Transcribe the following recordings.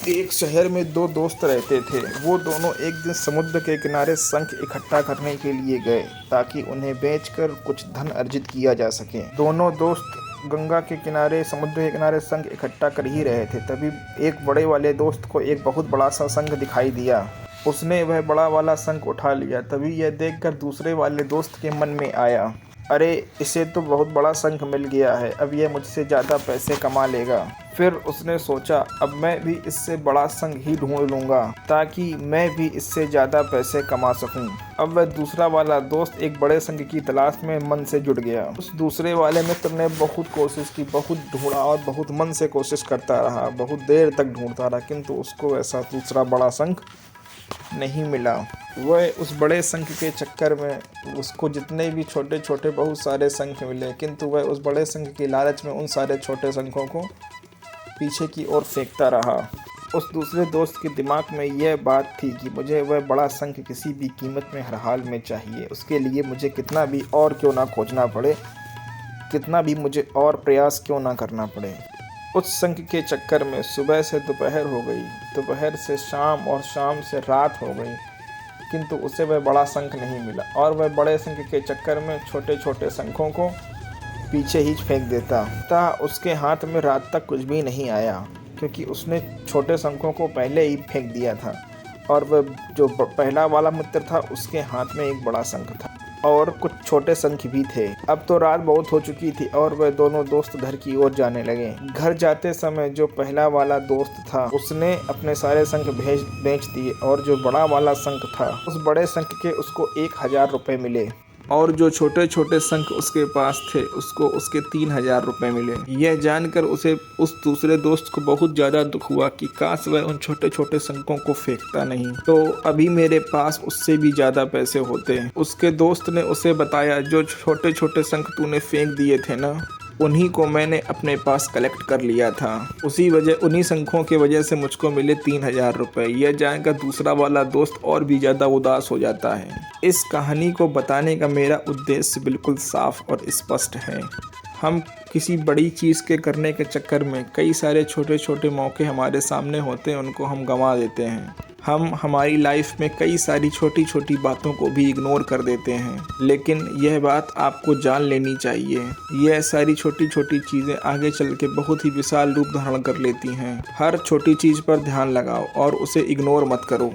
एक शहर में दो दोस्त रहते थे। वो दोनों एक दिन समुद्र के किनारे शंख इकट्ठा करने के लिए गए ताकि उन्हें बेचकर कुछ धन अर्जित किया जा सके। दोनों दोस्त गंगा के किनारे समुद्र के किनारे शंख इकट्ठा कर ही रहे थे। तभी एक बड़े वाले दोस्त को एक बहुत बड़ा सा शंख दिखाई दिया। उसने वह बड़ा वाला शंख उठा लिया। तभी यह देखकर दूसरे वाले दोस्त के मन में आया, अरे इसे तो बहुत बड़ा शंख मिल गया है, अब यह मुझसे ज़्यादा पैसे कमा लेगा। फिर उसने सोचा, अब मैं भी इससे बड़ा शंख ही ढूंढ लूँगा ताकि मैं भी इससे ज़्यादा पैसे कमा सकूँ। अब वह दूसरा वाला दोस्त एक बड़े शंख की तलाश में मन से जुट गया। उस दूसरे वाले मित्र ने बहुत कोशिश की, बहुत ढूंढा और बहुत मन से कोशिश करता रहा, बहुत देर तक ढूंढता रहा, किंतु उसको ऐसा दूसरा बड़ा शंख नहीं मिला। वह उस बड़े शंख के चक्कर में उसको जितने भी छोटे छोटे बहुत सारे शंख मिले, किंतु वह उस बड़े शंख की लालच में उन सारे छोटे शंखों को पीछे की ओर फेंकता रहा। उस दूसरे दोस्त के दिमाग में यह बात थी कि मुझे वह बड़ा शंख किसी भी कीमत में हर हाल में चाहिए। उसके लिए मुझे कितना भी और क्यों ना खोजना पड़े, कितना भी मुझे और प्रयास क्यों ना करना पड़े। उस शंख के चक्कर में सुबह से दोपहर हो गई, दोपहर से शाम और शाम से रात हो गई, किंतु उसे वह बड़ा शंख नहीं मिला। और वह बड़े शंख के चक्कर में छोटे छोटे शंखों को पीछे ही फेंक देता। उसके हाथ में रात तक कुछ भी नहीं आया, क्योंकि उसने छोटे शंखों को पहले ही फेंक दिया था। और वह जो पहला वाला मित्र था उसके हाथ में एक बड़ा शंख था और कुछ छोटे शंख भी थे। अब तो रात बहुत हो चुकी थी और वह दोनों दोस्त घर की ओर जाने लगे। घर जाते समय जो पहला वाला दोस्त था उसने अपने सारे शंख बेच दिए और जो बड़ा वाला शंख था उस बड़े शंख के उसको 1000 रुपये मिले और जो छोटे छोटे शंख उसके पास थे उसको उसके 3000 रुपये मिले। यह जानकर उसे उस दूसरे दोस्त को बहुत ज़्यादा दुख हुआ कि काश वह उन छोटे छोटे शंखों को फेंकता नहीं तो अभी मेरे पास उससे भी ज़्यादा पैसे होते। उसके दोस्त ने उसे बताया, जो छोटे छोटे शंख तूने फेंक दिए थे ना, उन्हीं को मैंने अपने पास कलेक्ट कर लिया था, उन्हीं शंखों की वजह से मुझको मिले 3000 रुपये। यह जानकर दूसरा वाला दोस्त और भी ज़्यादा उदास हो जाता है। इस कहानी को बताने का मेरा उद्देश्य बिल्कुल साफ और स्पष्ट है। हम किसी बड़ी चीज़ के करने के चक्कर में कई सारे छोटे छोटे मौके हमारे सामने होते हैं, उनको हम गंवा देते हैं। हम हमारी लाइफ में कई सारी छोटी छोटी बातों को भी इग्नोर कर देते हैं, लेकिन यह बात आपको जान लेनी चाहिए, यह सारी छोटी छोटी चीज़ें आगे चल के बहुत ही विशाल रूप धारण कर लेती हैं। हर छोटी चीज़ पर ध्यान लगाओ और उसे इग्नोर मत करो,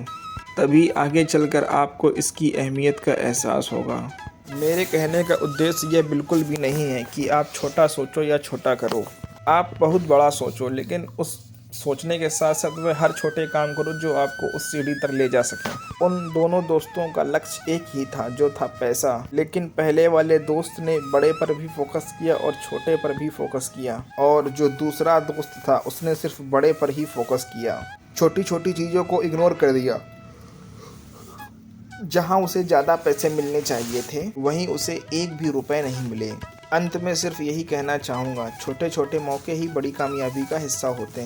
तभी आगे चलकर आपको इसकी अहमियत का एहसास होगा। मेरे कहने का उद्देश्य यह बिल्कुल भी नहीं है कि आप छोटा सोचो या छोटा करो। आप बहुत बड़ा सोचो, लेकिन उस सोचने के साथ साथ वह हर छोटे काम करो जो आपको उस सीढ़ी तक ले जा सके। उन दोनों दोस्तों का लक्ष्य एक ही था, जो था पैसा। लेकिन पहले वाले दोस्त ने बड़े पर भी फोकस किया और छोटे पर भी फोकस किया, और जो दूसरा दोस्त था उसने सिर्फ बड़े पर ही फोकस किया। छोटी छोटी चीज़ों को इग्नोर कर दिया। जहां उसे ज़्यादा पैसे मिलने चाहिए थे वहीं उसे एक भी रुपए नहीं मिले। अंत में सिर्फ यही कहना चाहूँगा, छोटे छोटे मौके ही बड़ी कामयाबी का हिस्सा होते हैं।